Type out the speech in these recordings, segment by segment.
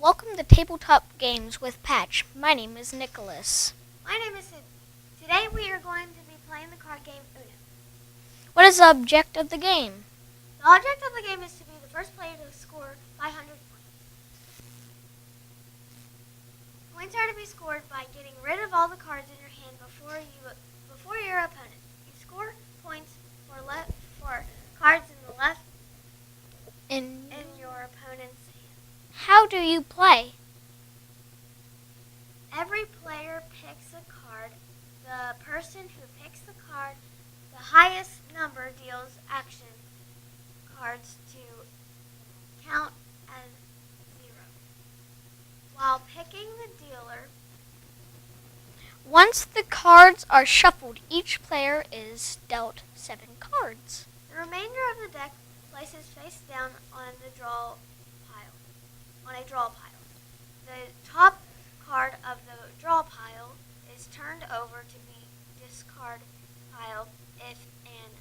Welcome to Tabletop Games with Patch. My name is Nicholas. My name is Sid. Today we are going to be playing the card game Uno. What is the object of the game? The object of the game is to be the first player to score 500 points. Points are to be scored by getting rid of all the cards in your hand before your opponent. You score points for cards in the left in your opponent's hand. How do you play? Every player picks a card. The person who picks the card, the highest number deals action cards to count as 0. While picking the dealer, Once the cards are shuffled, each player is dealt 7 cards. the remainder of the deck places face down on a draw pile. The top card of the draw pile is turned over to the discard pile if an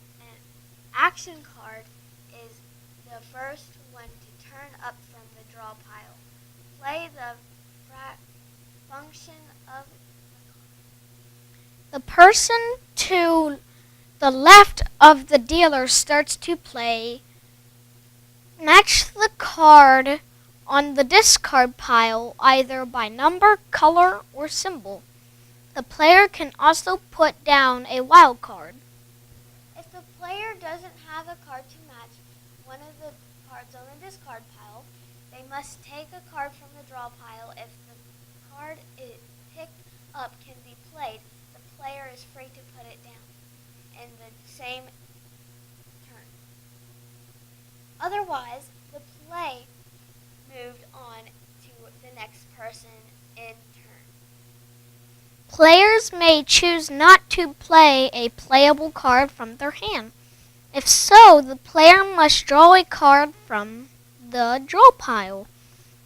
action card is the first one to turn up from the draw pile. Play the function of The person to the left of the dealer starts to play. Match the card on the discard pile either by number, color, or symbol. The player can also put down a wild card. If the player doesn't have a card to match one of the cards on the discard pile, they must take a card from the draw pile. If the card it picked up can be played, the player is free to put it down in the same turn. Otherwise, the play moved on to the next person in turn. Players may choose not to play a playable card from their hand. If so, the player must draw a card from the draw pile.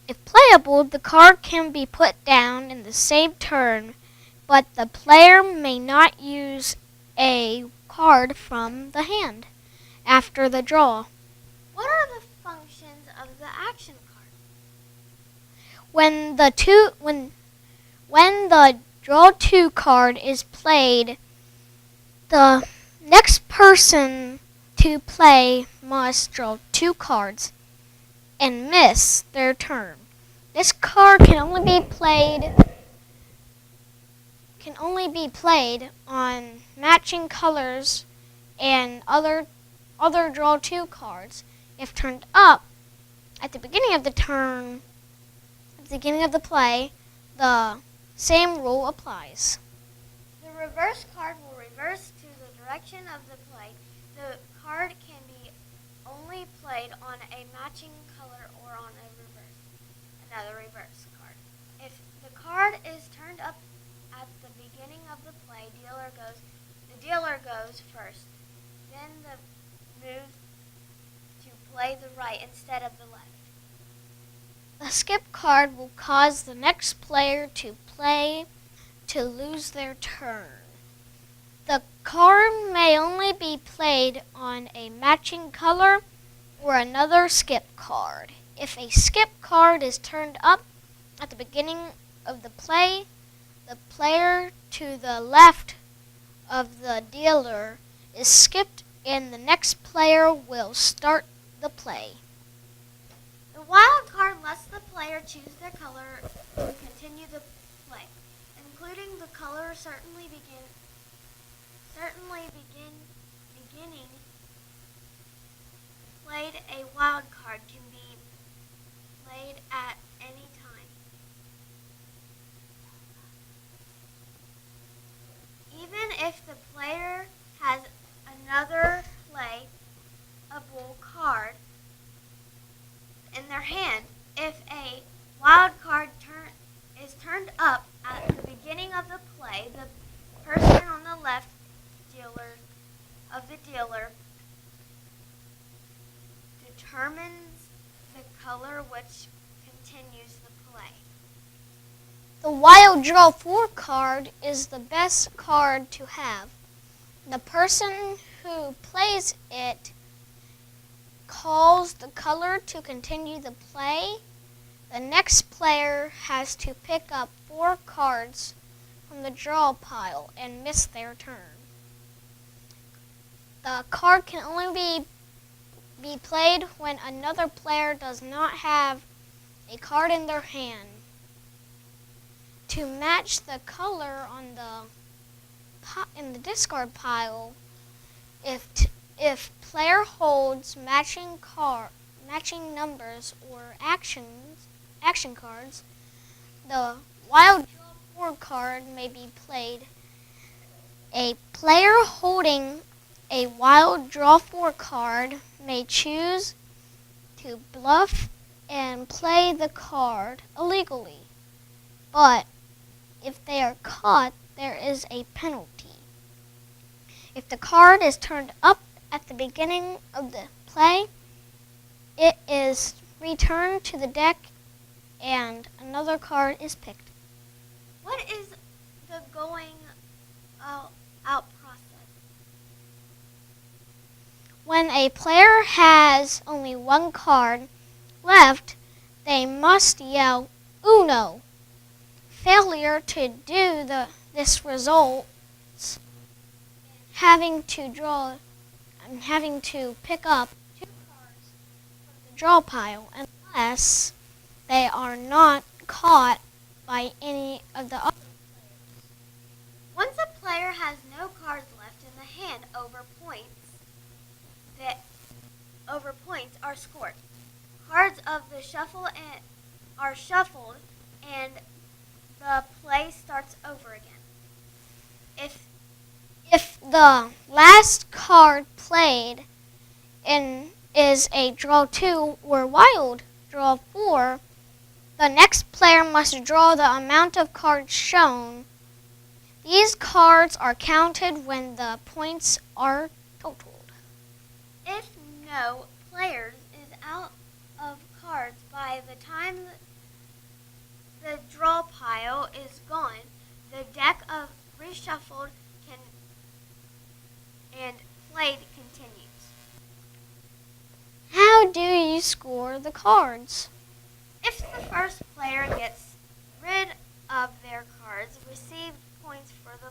If playable, the card can be put down in the same turn, but the player may not use a card from the hand after the draw. What are the functions of the action card? When the draw 2 card is played, the next person to play must draw 2 cards and miss their turn. This card can only be played on matching colors and other draw 2 cards. If turned up at the beginning of the play, the same rule applies. The reverse card will reverse to the direction of the play. The card can be only played on a matching color or on another reverse card. If the card is turned up at the beginning of the play, the dealer goes first. Then the move to play the right instead of the left. The skip card will cause the next player to play to lose their turn. The card may only be played on a matching color or another skip card. If a skip card is turned up at the beginning of the play, the player to the left of the dealer is skipped and the next player will start the play. The wild card lets the player choose their color to continue the play, including the color beginning. Played a wild card can be played at any time. Even if the player has another playable card in their hand, if a wild card is turned up at the beginning of the play, the person on the left of the dealer determines the color which continues the play. The wild draw 4 card is the best card to have. The person who plays it calls the color to continue the play. The next player has to pick up 4 cards from the draw pile and miss their turn. The card can only be played when another player does not have a card in their hand. To match the color on in the discard pile, if player holds matching numbers or action cards, the wild draw 4 card may be played. A player holding a wild draw 4 card may choose to bluff and play the card illegally, but if they are caught, there is a penalty. If the card is turned up at the beginning of the play, it is returned to the deck and another card is picked. What is the going out process? When a player has only 1 card left, they must yell "Uno." Failure to do this results having to pick up 2 cards from the draw pile unless they are not caught by any of the other players. Once a player has no cards left in the hand, over points are scored. Cards of the shuffle are shuffled and the play starts over again. If the last card played is a draw 2 or wild draw 4, the next player must draw the amount of cards shown. These cards are counted when the points are totaled. If no player is out of cards by the time the draw pile is gone, the deck of reshuffled and played continues. How do you score the cards? If the first player gets rid of their cards, receive points for the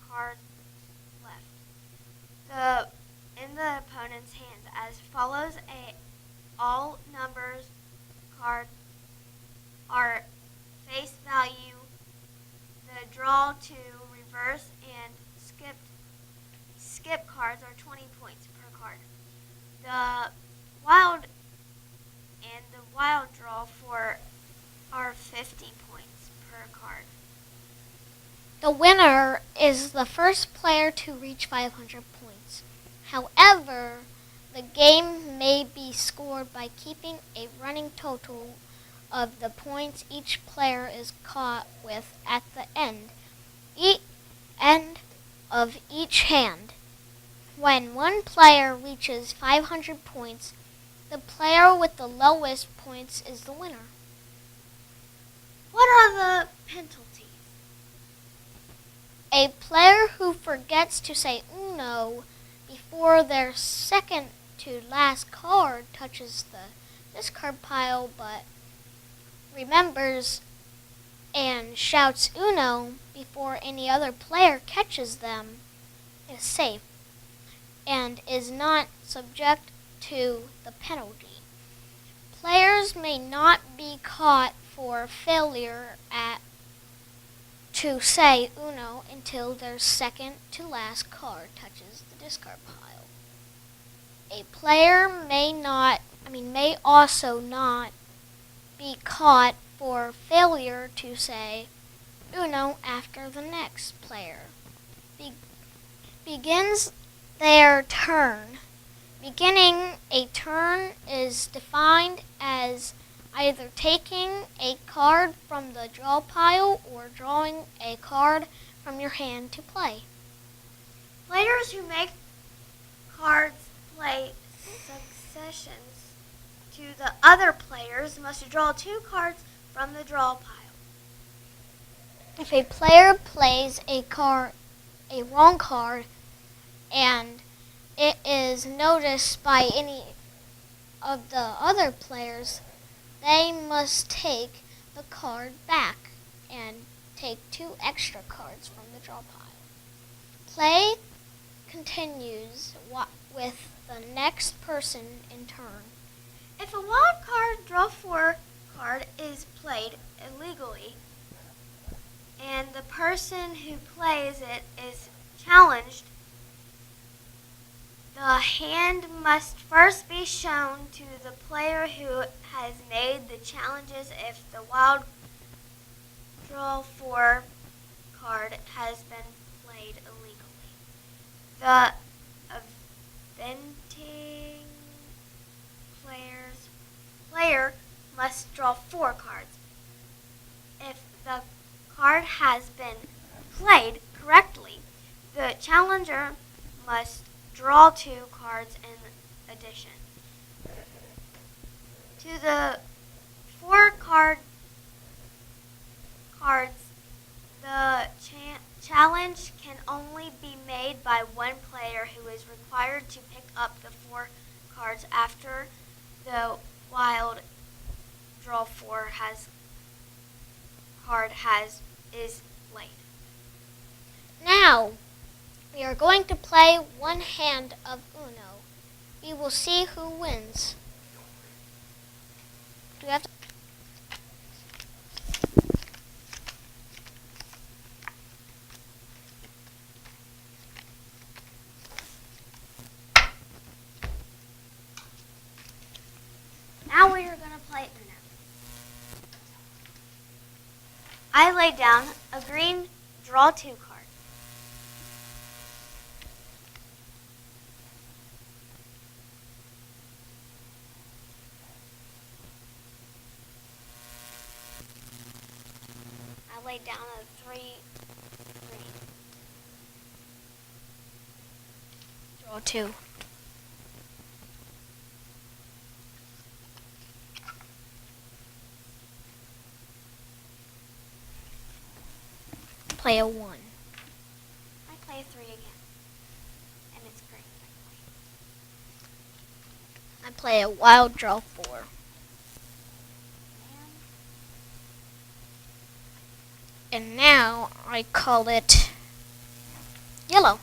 card left. In the opponent's hand as follows: all numbers card are face value. The draw to reverse and skip cards are 20 points per card. The wild draw are 50 points per card. The winner is the first player to reach 500 points. However, the game may be scored by keeping a running total of the points each player is caught with at the end of each hand. When one player reaches 500 points, the player with the lowest points is the winner. What are the penalties? A player who forgets to say "Uno" before their second to last card touches the discard pile but remembers and shouts "Uno" before any other player catches them is safe and is not subject to the penalty. Players may not be caught for failure to say "Uno" until their second to last card touches the discard pile. A player may also not be caught for failure to say "Uno" after the next player begins their turn. Beginning a turn is defined as either taking a card from the draw pile or drawing a card from your hand to play. Players who make cards play successions to the other players must draw 2 cards from the draw pile. If a player plays a wrong card, and it is noticed by any of the other players, they must take the card back and take 2 extra cards from the draw pile. Play continues with the next person in turn. If a wild card draw 4 card is played illegally and the person who plays it is challenged, the hand must first be shown to the player who has made the challenges if the wild draw 4 card has been played illegally. The eventing player must draw 4 cards. If the card has been played correctly, the challenger must draw 2 cards in addition. To the 4 cards, the challenge can only be made by one player who is required to pick up the 4 cards after the wild draw 4 is played. Now, we are going to play one hand of Uno. We will see who wins. Do we have to? Now we are going to play Uno. I lay down a green draw 2 card. I lay down a 3 green. Draw 2. Play a 1. I play a 3 again. And it's green. I play a wild draw 4. And now I call it yellow.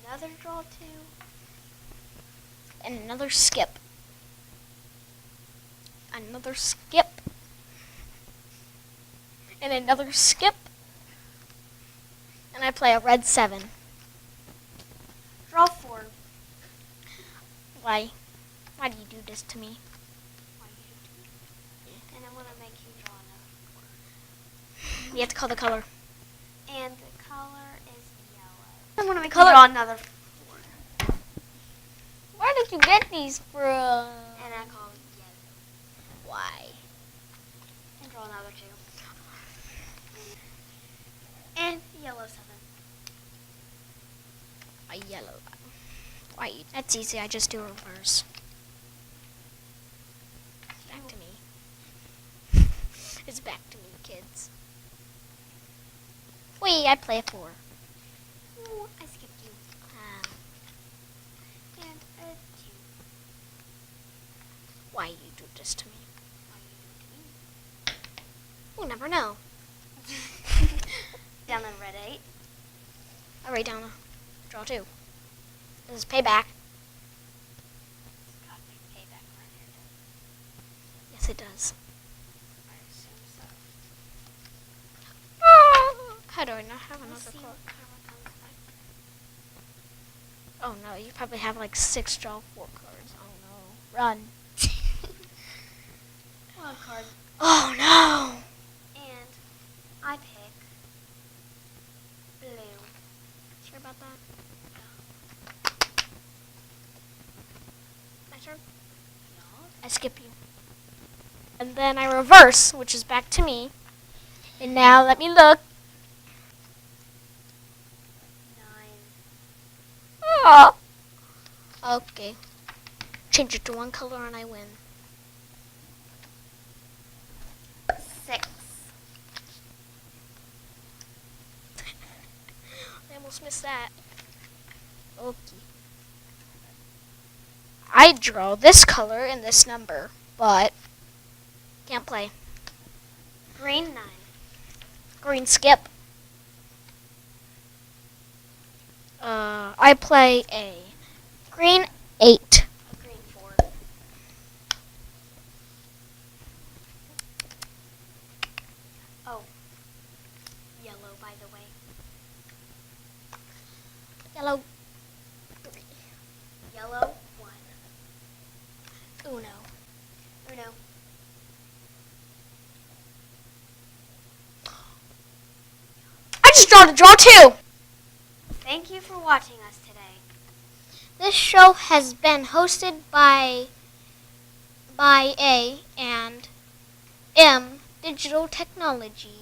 Another draw 2. And another skip. Another skip. And another skip. And I play a red 7. Draw 4. Why? Why do you do this to me? And I'm going to make you draw another 4. You have to call the color. And the color is yellow. I'm going to make Color. you draw another 4. Where did you get these from? And I call it yellow. Why? And draw another 2. And yellow 7. A yellow. Why? That's easy. I just do reverse. Back to me. It's back to me, kids. Wait, I play a 4. Ooh, I skipped you. And a 2. Why you do this to me? Why you do it to me? We'll never know. Down in red 8. I write down a draw 2. This is payback. It's got big payback right here. Yes, it does. I assume so. How do I not have We'll another see card? what karma comes back. Oh no, you probably have like 6 draw 4 cards. Oh no. Run. Wild card. Oh no. And I pick blue. Sure about that? My turn? No. I skip you. And then I reverse, which is back to me. And now let me look. 9. Oh. Okay. Change it to one color and I win. 6. I almost missed that. Okay. I draw this color and this number, but can't play. Green 9. Green skip. I play a green 8. A green 4. Oh. Yellow, by the way. Yellow 3. Yellow 1. Uno. Uno. I just draw 2. Thank you for watching us today. This show has been hosted by A and M Digital Technology.